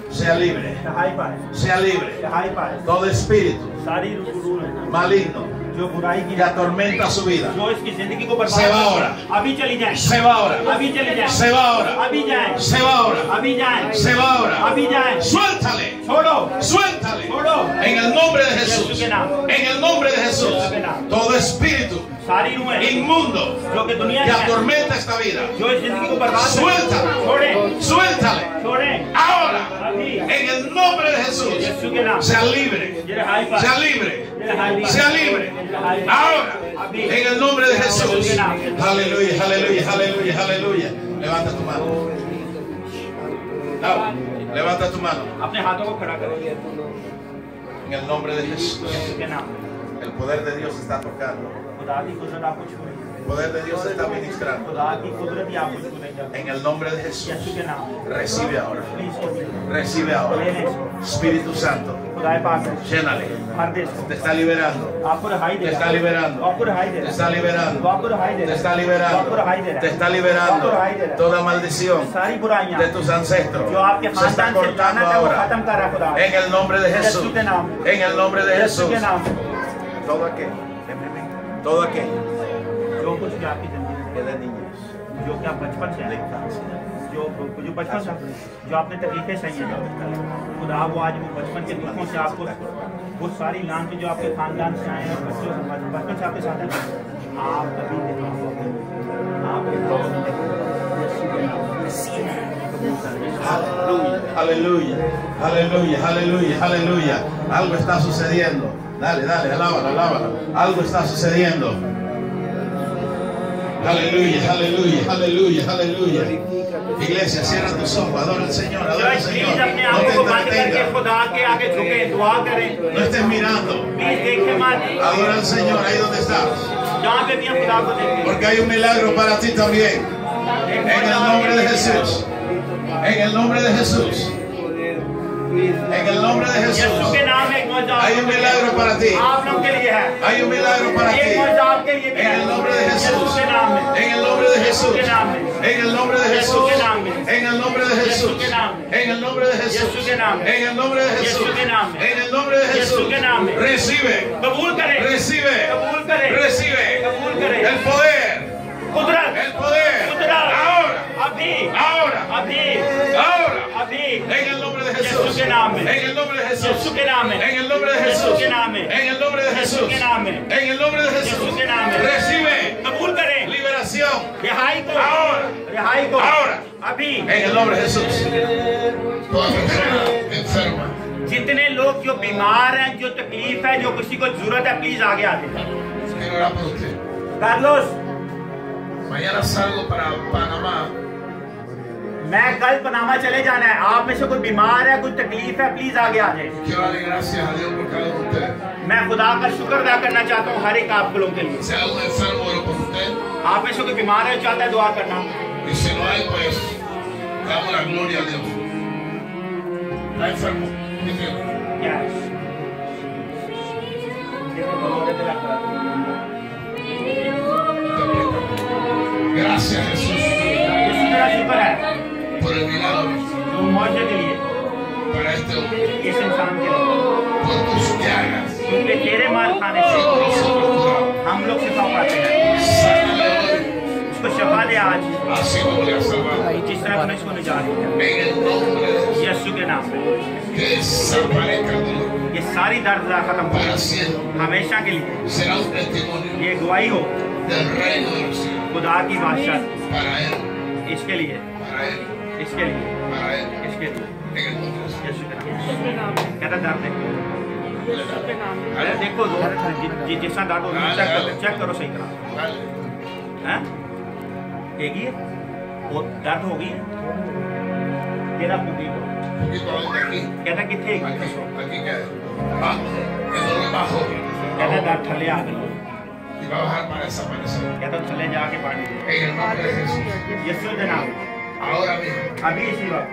sea libre, sea libre. Todo espíritu maligno que atormenta su vida se va ahora, se va ahora, se va ahora, se va ahora, se va ahora. Suéltale, suéltale en el nombre de Jesús, en el nombre de Jesús. Todo espíritu inmundo que atormenta esta vida, suéltale, suéltale ahora en el nombre de Jesús. Sea libre, sea libre, sea libre ahora en el nombre de Jesús. Aleluya, aleluya, aleluya, aleluya. Levanta tu mano. No, levanta tu mano. En el nombre de Jesús. El poder de Dios está tocando. El poder de Dios está ministrando. En el nombre de Jesús. Recibe ahora. Recibe ahora. Espíritu Santo. Llénale. Te está liberando. Te está liberando. Te está liberando. Te está liberando. Te está liberando. Toda maldición de tus ancestros se está cortando ahora. En el nombre de Jesús. En el nombre de Jesús. Todo aquel que de niñez, जो क्या बचपन से है, जो बचपन से जो आपने तकलीफें सही हैं, खुदा वो आज वो बचपन के दुखों से आपको वो सारी लांछन जो आपके खानदान से आए हैं, बच्चों बचपन से आपके साथ हैं, आप कभी aleluya, aleluya, aleluya, aleluya. Algo está sucediendo. Dale, dale, alábalo, alábalo. Algo está sucediendo. Aleluya, aleluya, aleluya, aleluya. Iglesia, cierra tus ojos, adora al Señor, adora al Señor. No te entretengas. No estés mirando. Adora al Señor ahí donde estás. Porque hay un milagro para ti también. En el nombre de Jesús. En el nombre de Jesús. En el nombre de Jesús. Hay un milagro para ti. Hay un milagro para ti. En el nombre de Jesús. En el nombre de Jesús. En el nombre de Jesús. En el nombre de Jesús. En el nombre de Jesús. En el nombre de Jesús. En el nombre de Jesús. Recibe. Recibe. Recibe. El poder. El poder. Ahora. Ahora. Ahora. En el nombre de Jesús. En el nombre de Jesús. En el nombre de Jesús. En el nombre de Jesús. En el nombre de Jesús. Recibe liberación. Ahora. Ahora. En el nombre de Jesús. Toda persona enferma. जितने लोग जो बीमार हैं, जो तकलीफ है, जो किसी को जरूरत है, प्लीज आगे आते हैं। Carlos, mañana salgo para Panamá. मैं कल पनामा चले जाना है। आप में से कोई बीमार है, कोई तकलीफ है, प्लीज आगे आ जाए। मैं खुदा का शुक्र अदा करना चाहता हूँ हर एक आप लोगों के लिए। आप में से कोई बीमार है, चाहता है दुआ करना। Gracias Jesús por el milagro, para este hombre, por tus llagas, हम लोग सिखा पाते हैं। उसको शफा दे आज, जिस तरह अपने इसको निजात दिया यीशु के नाम में। ये सारी दर्द खत्म हो हमेशा के लिए। ये गवाही हो खुदा की बादशाह इसके लिए, इसके लिए, इसके लिए। कहता दर्द देखो, अरे देखो जिसका दर्द हो चेक करो सही तरह हैं। एक ही वो दर्द हो गई तेरा पुगी को कहता कितने कहता दर्द थले आ गई कहता थले जाके पानी यीशु के नाम अभी इसी वक्त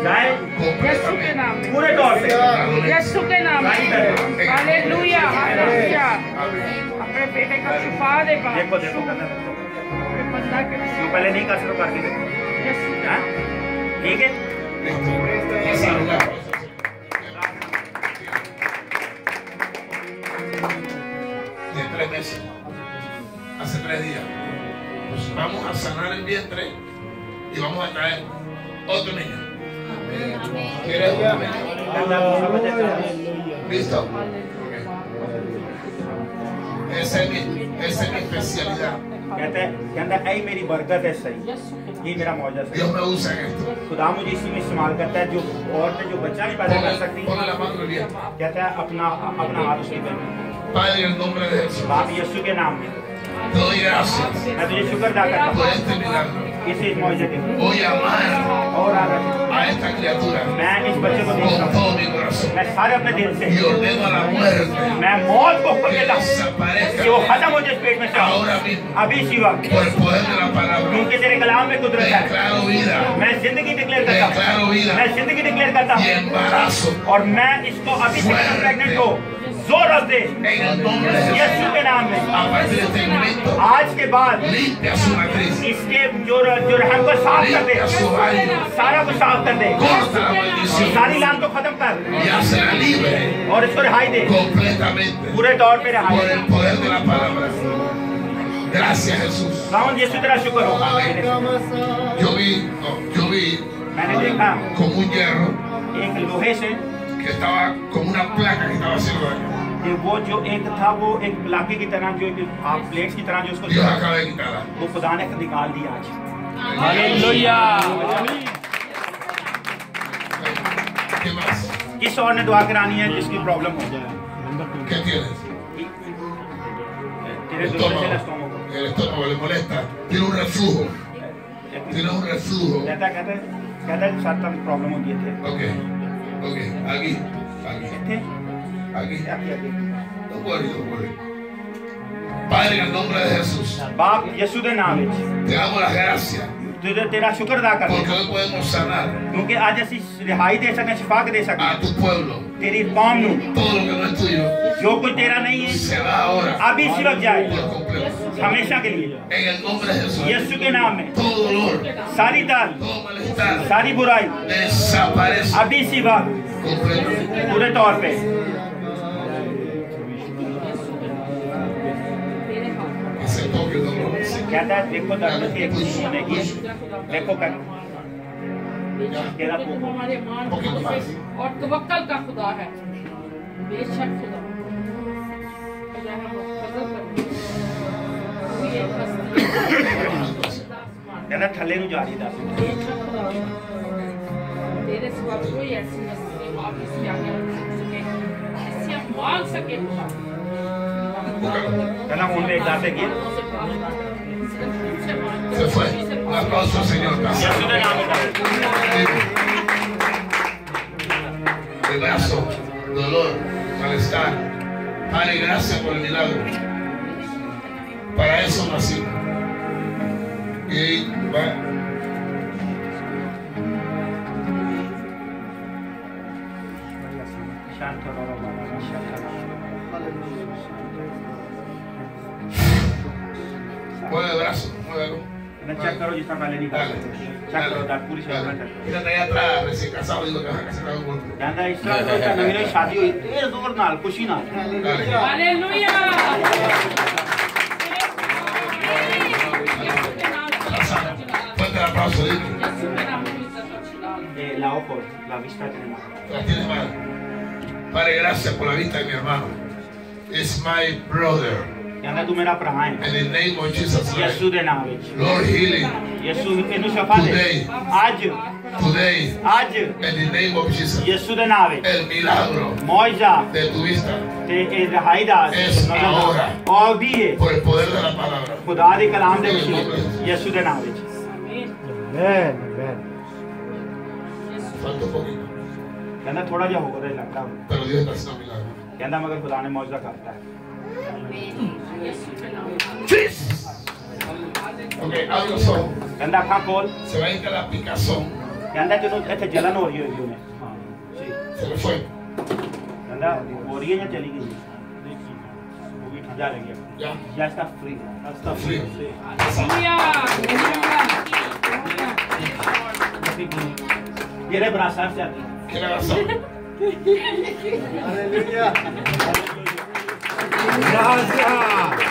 जाए यीशु के नाम में पूरे तौर से यीशु के नाम में हालेलुया हालेलुया। अपने बेटे का शिफा दे पा। देखो देखो कहता बंदा के पहले नहीं कर शुरू करके देखो ठीक है de 3 meses, hace 3 días. Pues vamos a sanar el vientre y vamos a traer otro niño. ¿Quieres? ¿Listo? Okay. Esa es mi especialidad. कहता है मेरी बरकत है सही ये मेरा मौजूद है Dios me usa en esto. खुदा मुझे इसी में इस्तेमाल करता है जो औरतें जो बच्चा नहीं पैदा कर सकती कहता है अपना हाथ उसके पे Padre, en el nombre de Jesús, बाप यीशु के नाम में te doy gracias मैं तुझे शुक्र अदा करता por हूँ este milagro. इसी मौजूद के Voy a amar और a esta criatura मैं इस बच्चे को देखता con हूँ todo mi corazón मैं सारे अपने दिल से y ordeno a la muerte मैं मौत को que पकड़ता हूँ desaparezca कि वो खत्म हो जाए इस पेट में से ahora mismo अभी इसी वक्त por el poder de la palabra. क्योंकि तेरे कलाम में कुदरत है Declaro vida, मैं जिंदगी डिक्लेयर करता हूँ declaro vida मैं जिंदगी डिक्लेयर करता y हूँ embarazo और मैं इसको अभी से प्रेग्नेंट को जोर से en el nombre de यीशु Jesús. के नाम में A partir de este momento, आज के बाद limpia su matriz, इसके जो रहम को साफ कर दे limpia su vaina, सारा को साफ कर दे corta la maldición सारी लान को खत्म कर y hazla libre और इसको रिहाई दे completamente पूरे तौर पे रिहाई por दे el poder de la palabra. Gracias, Jesús. Ravan यीशु तेरा शुक्र हो Yo vi मैंने देखा como un hierro एक लोहे से que estaba como una placa que estaba haciendo daño. कि वो जो एक था वो एक लाके की तरह जो आप प्लेट्स की तरह जो उसको Dios acaba de quitarla. वो खुदा ने निकाल दिया आज हालेलुया ¿Qué más? किस और ने दुआ करानी है जिसकी प्रॉब्लम हो जाए ¿Qué tienes? तेरे El दोस्त से estómago. El estómago le molesta. Tiene un reflujo. Tiene un reflujo. कहता साथ प्रॉब्लम होती है Ok. Aquí. Don't worry. Padre, en el nombre de Jesús, बाप यीशु के नाम में te damos las gracias तेरा शुक्र अदा करते porque हैं hoy podemos sanar क्योंकि आज ऐसी रिहाई दे सकें शिफा दे सकें a tu pueblo. तेरी कौम नू Todo lo que no es tuyo जो कुछ तेरा नहीं है se va ahora अभी इसी वक्त जाए por completo. हमेशा के लिए En el nombre de Jesús, यीशु के नाम में todo dolor, सारी दाल todo malestar सारी बुराई desaparece अभी इसी वक्त completamente. पूरे तौर पे Se toque el dolor. कहता है देखो दर्द की एक होने की देखो कर तेरा Un poquito más. और तवक्कल का खुदा है बेशक खुदा कहता थल्ले नु जा रही दस तेरे सिवा कोई ऐसी हस्ती आप इसमें आगे रख सके इससे हम मांग सके कहना फोन पे एक दाते की Se fue. Un aplauso al Señor. यीशु के नाम में El brazo, dolor, malestar. Padre, gracias por el milagro. Para eso nací. Y va. Mueve el brazo, muévelo. Check करो जितना पहले निकाल चेक करो दांत पूरी शरीर में Mírate ahí atrás, recién casado, digo que vas a casar con otro. कहता इस तरह तो नवीन शादी हुई तेज जोर नाल खुशी नाल Dale. Hallelujah Fuerte el aplauso, dile. la ojo la vista tiene mal La tienes mal. Padre, gracias por la vista de mi hermano. It's my brother. कहता तू मेरा भरा है In the name of Jesus Christ. यीशु दे नाम में Lord, healing. यीशु इन्हें शफा दे आज Today, in the name of Jesus. यीशु दे नाम में El milagro मौजा de tu vista ते रिहाई दा es ahora और भी है por el poder de la palabra. खुदा दे कलाम दे यीशु दे नाम में Falta un poquito. कहता थोड़ा जा होगा रे लगता Pero Dios está haciendo milagro. कहता मगर खुदा ने मौजा करता है Ok, abre los ojos. कहता अखा खोल Se va a ir la picazón. कहता तेनू इथे जलन हो रही है ने Se le fue. कहता हो रही है या चली गई जा रही है Ya. ya está frío Está frío. Hallelujah Quiere abrazarse a ti. Quiere abrazarme. Aleluya. Gracias.